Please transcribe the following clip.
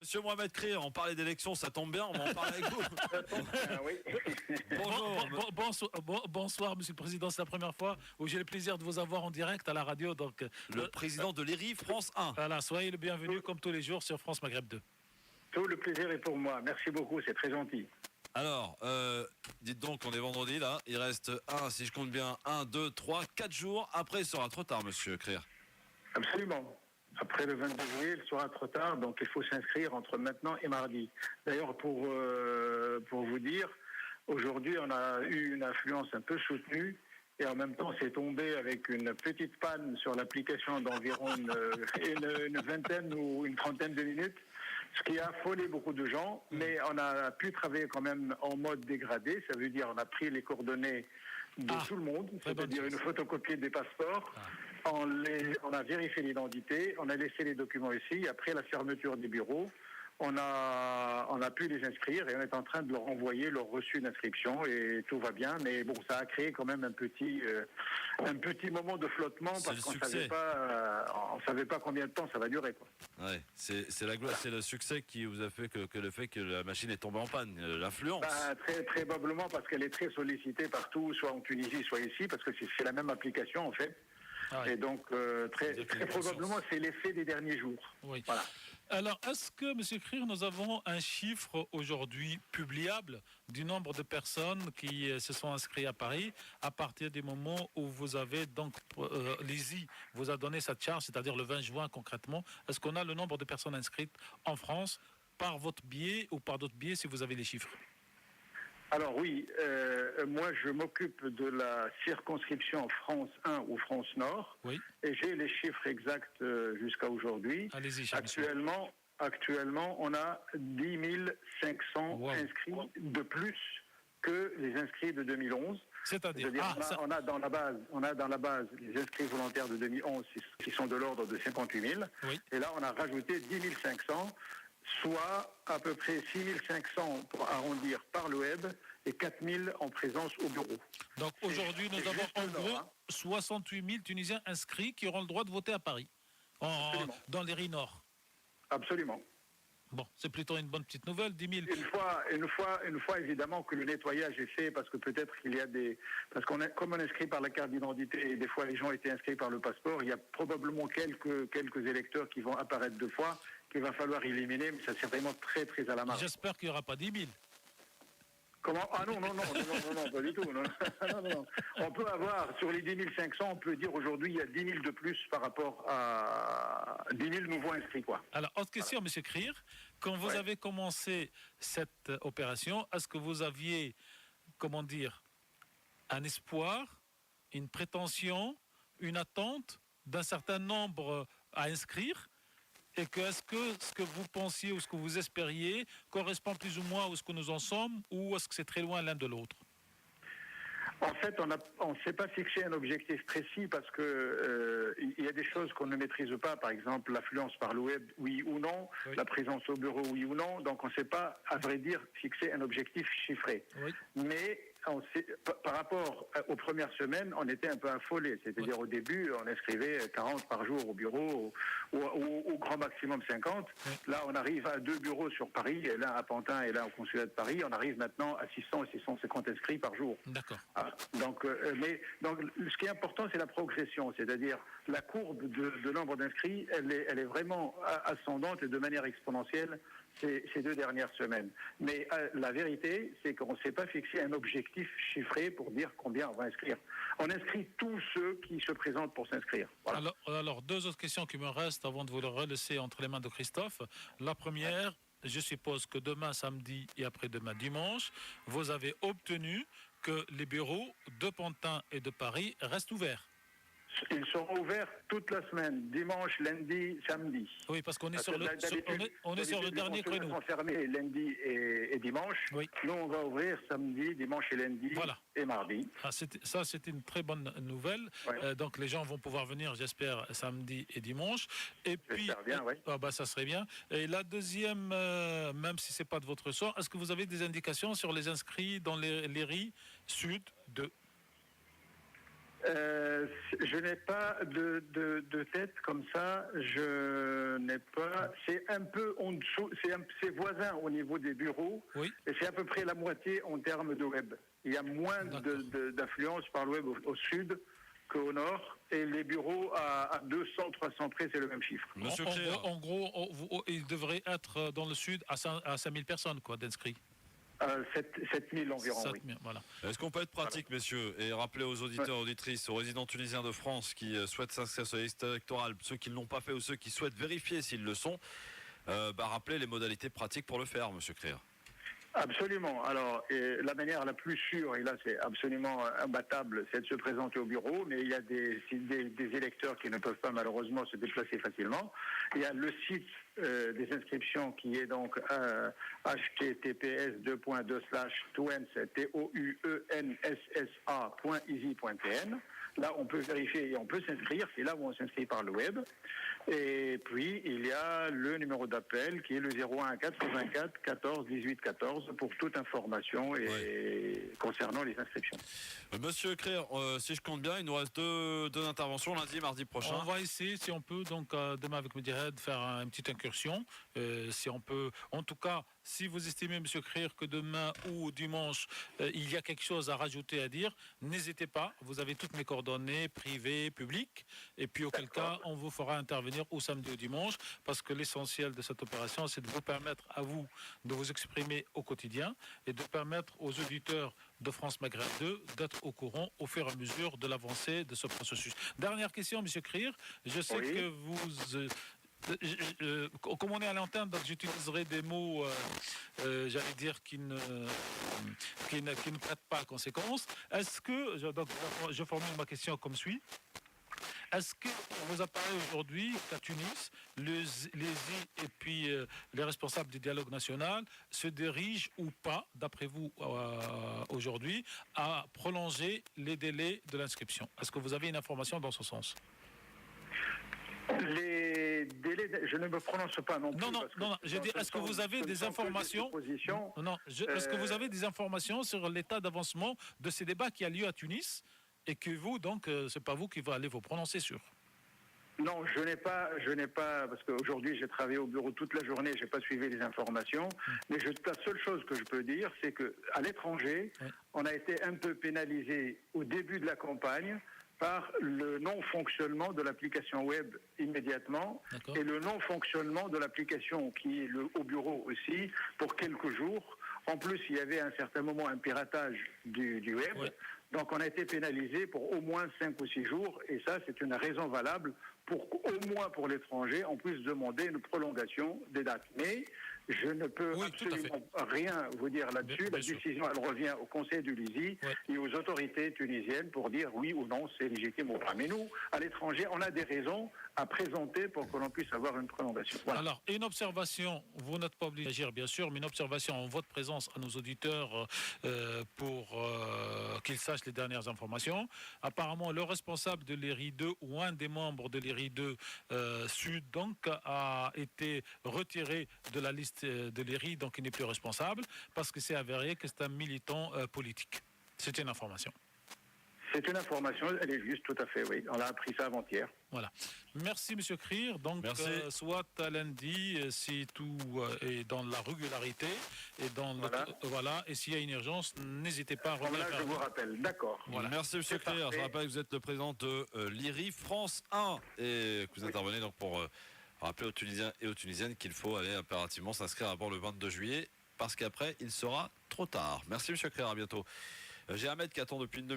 Monsieur Mohamed Krier, on parlait d'élections, ça tombe bien, on va en parler avec vous. Oui. Bonjour. Bonsoir, Monsieur le Président. C'est la première fois où j'ai le plaisir de vous avoir en direct à la radio. Donc, Le président de l'ERI, France 1. voilà, soyez le bienvenu comme tous les jours sur France Maghreb 2. Tout le plaisir est pour moi. Merci beaucoup, c'est très gentil. Alors, dites donc, on est vendredi là, il reste si je compte bien, 1, 2, 3, 4 jours. Après, il sera trop tard, Monsieur Krier. Absolument. Après le 22 juillet, il sera trop tard, donc il faut s'inscrire entre maintenant et mardi. D'ailleurs, pour vous dire, aujourd'hui, on a eu une affluence un peu soutenue et en même temps, c'est tombé avec une petite panne sur l'application d'environ une vingtaine ou une trentaine de minutes, ce qui a affolé beaucoup de gens, mais on a pu travailler quand même en mode dégradé, ça veut dire on a pris les coordonnées de tout le monde, c'est-à-dire une photocopie des passeports, on a vérifié l'identité, on a laissé les documents ici, après la fermeture des bureaux, on a pu les inscrire et on est en train de leur envoyer leur reçu d'inscription et tout va bien, mais bon, ça a créé quand même un petit moment de flottement parce qu'on savait pas combien de temps ça va durer, quoi. Ouais, c'est le succès qui vous a fait que le fait que la machine est tombée en panne, l'influence. Très très probablement parce qu'elle est très sollicitée partout, soit en Tunisie, soit ici, parce que c'est la même application en fait. Ah oui. Et donc, très probablement, c'est l'effet des derniers jours. Oui. Voilà. Alors, est-ce que, M. Krier, nous avons un chiffre aujourd'hui publiable du nombre de personnes qui se sont inscrites à Paris à partir du moment où vous avez, donc, l'ISI vous a donné cette charge, c'est-à-dire le 20 juin concrètement. Est-ce qu'on a le nombre de personnes inscrites en France par votre biais ou par d'autres biais, si vous avez les chiffres ? Alors oui, moi je m'occupe de la circonscription France 1 ou France Nord, oui. Et j'ai les chiffres exacts jusqu'à aujourd'hui. Allez-y, Actuellement, on a 10 500 inscrits de plus que les inscrits de 2011. C'est-à-dire on a dans la base les inscrits volontaires de 2011 qui sont de l'ordre de 58 000. Oui. Et là, on a rajouté 10 500. Soit à peu près 6 500 pour arrondir par le web et 4 000 en présence au bureau. Donc aujourd'hui, nous avons en gros 68 000 Tunisiens inscrits qui auront le droit de voter à Paris, dans les RI Nord. Absolument. Bon, c'est plutôt une bonne petite nouvelle, 10 000. Une fois évidemment que le nettoyage est fait, parce que peut-être qu'il y a parce comme on inscrit par la carte d'identité et des fois les gens étaient inscrits par le passeport, il y a probablement quelques électeurs qui vont apparaître deux fois, qu'il va falloir éliminer, mais ça c'est vraiment très très à la marge. J'espère qu'il n'y aura pas 10 000. Comment ? Ah non, pas du tout. Non. On peut avoir, sur les 10 500, on peut dire aujourd'hui, il y a 10 000 de plus par rapport à 10 000 nouveaux inscrits, quoi. Alors, autre question, M. Krier. Quand vous avez commencé cette opération, est-ce que vous aviez, un espoir, une prétention, une attente d'un certain nombre à inscrire ? Et est-ce que ce que vous pensiez ou ce que vous espériez correspond plus ou moins à ce que nous en sommes, ou est-ce que c'est très loin l'un de l'autre ? En fait, on ne s'est pas fixé un objectif précis parce que il y a des choses qu'on ne maîtrise pas, par exemple l'affluence par le web, oui ou non, oui. La présence au bureau, oui ou non. Donc on ne s'est pas, à vrai dire, fixé un objectif chiffré. Oui. Mais par rapport aux premières semaines, on était un peu affolés. C'est-à-dire au début, on inscrivait 40 par jour au bureau, au grand maximum 50. Oui. Là, on arrive à 2 bureaux sur Paris, et l'un à Pantin et l'un au consulat de Paris. On arrive maintenant à 600 et 650 inscrits par jour. D'accord. Donc, ce qui est important, c'est la progression, c'est-à-dire la courbe de nombre d'inscrits, elle est vraiment ascendante et de manière exponentielle ces 2 dernières semaines. Mais la vérité, c'est qu'on ne s'est pas fixé un objectif chiffré pour dire combien on va inscrire. On inscrit tous ceux qui se présentent pour s'inscrire. Voilà. Alors, 2 autres questions qui me restent avant de vous le relaisser entre les mains de Christophe. La première, je suppose que demain samedi et après-demain dimanche, vous avez obtenu que les bureaux de Pantin et de Paris restent ouverts. Ils seront ouverts toute la semaine, dimanche, lundi, samedi. Oui, parce qu'on est sur le dernier créneau. Ils sont fermés lundi et dimanche. Oui. Nous, on va ouvrir samedi, dimanche et lundi et mardi. C'est une très bonne nouvelle. Ouais. Donc, les gens vont pouvoir venir, j'espère, samedi et dimanche. Et puis, bien, oui. Ça serait bien. Et la deuxième, même si c'est pas de votre sort, est-ce que vous avez des indications sur les inscrits dans les RI Sud 2 ? Je n'ai pas de tête comme ça. Je n'ai pas. C'est un peu en dessous. C'est voisin au niveau des bureaux. Oui. Et c'est à peu près la moitié en termes de web. Il y a moins d'affluence par le web au sud qu'au nord. Et les bureaux à 200, 300 près, c'est le même chiffre. Monsieur En Krier, gros, il devrait être dans le sud à 5000 personnes quoi, d'inscrits. 7000 environ, 7 oui. 000, voilà. est-ce qu'on peut être pratique, messieurs, et rappeler aux auditeurs, auditrices, aux résidents tunisiens de France qui souhaitent s'inscrire sur la liste électorale, ceux qui ne l'ont pas fait ou ceux qui souhaitent vérifier s'ils le sont, rappeler les modalités pratiques pour le faire, monsieur Krier. Absolument. Alors, la manière la plus sûre, et là c'est absolument imbattable, c'est de se présenter au bureau, mais il y a des électeurs qui ne peuvent pas malheureusement se déplacer facilement. Il y a le site des inscriptions qui est donc https://touenssa.easy.tn. Là, on peut vérifier et on peut s'inscrire. C'est là où on s'inscrit par le web. Et puis, il y a le numéro d'appel qui est le 01 84 14 18 14 pour toute information concernant les inscriptions. Monsieur Krier, si je compte bien, il nous reste deux interventions lundi, mardi prochain. On va essayer, si on peut, donc demain avec Medired, de faire une petite incursion. Si on peut, en tout cas, si vous estimez, monsieur Krier, que demain ou dimanche, il y a quelque chose à rajouter, à dire, n'hésitez pas. Vous avez toutes mes coordonnées privées, publiques. Et puis, auquel cas, on vous fera intervenir au samedi ou dimanche, parce que l'essentiel de cette opération, c'est de vous permettre à vous de vous exprimer au quotidien et de permettre aux auditeurs de France Maghreb 2 d'être au courant au fur et à mesure de l'avancée de ce processus. Dernière question, monsieur Krier. Je sais que vous... comme on est à l'antenne, donc j'utiliserai des mots, j'allais dire, qui ne prêtent pas à conséquence. Est-ce que, je formule ma question comme suit. Est-ce que vous apparaît aujourd'hui qu'à Tunis, les et puis les responsables du dialogue national se dirigent ou pas, d'après vous aujourd'hui, à prolonger les délais de l'inscription? Est-ce que vous avez une information dans ce sens? Les délais, je ne me prononce pas non plus. Non, je dis, est-ce que vous avez des informations? Est-ce que vous avez des informations sur l'état d'avancement de ces débats qui a lieu à Tunis? Et que vous, donc, c'est pas vous qui va aller vous prononcer sur. Non, je n'ai pas, parce qu'aujourd'hui j'ai travaillé au bureau toute la journée, j'ai pas suivi les informations. Mais la seule chose que je peux dire, c'est que à l'étranger, on a été un peu pénalisé au début de la campagne par le non-fonctionnement de l'application web immédiatement et le non-fonctionnement de l'application qui est au bureau aussi pour quelques jours. En plus, il y avait à un certain moment un piratage du web. Donc on a été pénalisé pour au moins 5 ou 6 jours et ça c'est une raison valable pour au moins pour l'étranger on puisse demander une prolongation des dates. Mais je ne peux absolument rien vous dire là-dessus. La décision elle revient au Conseil du Lizy et aux autorités tunisiennes pour dire oui ou non c'est légitime ou pas. Mais nous, à l'étranger, on a des raisons à présenter pour que l'on puisse avoir une prolongation. Voilà. Alors, une observation, vous n'êtes pas obligé d'agir bien sûr, mais une observation en votre présence à nos auditeurs pour qu'ils sachent les dernières informations. Apparemment, le responsable de l'ERI 2 ou un des membres de l'ERI 2 Sud donc a été retiré de la liste de l'ERI, donc il n'est plus responsable parce que c'est avéré que c'est un militant politique. C'est une information. C'est une information, elle est juste, tout à fait, oui. On a appris ça avant-hier. Voilà. Merci, M. Krier. Donc, soit à lundi, si tout est dans la régularité et dans voilà. Et s'il y a une urgence, n'hésitez pas à revenir. Là, je vous rappelle. D'accord. Voilà. Merci, M. Krier. Je rappelle que vous êtes le président de l'IRI France 1 et que vous intervenez donc pour rappeler aux Tunisiens et aux Tunisiennes qu'il faut aller impérativement s'inscrire avant le 22 juillet parce qu'après, il sera trop tard. Merci, M. Krier. À bientôt. J'ai Ahmed qui attend depuis une demi-heure.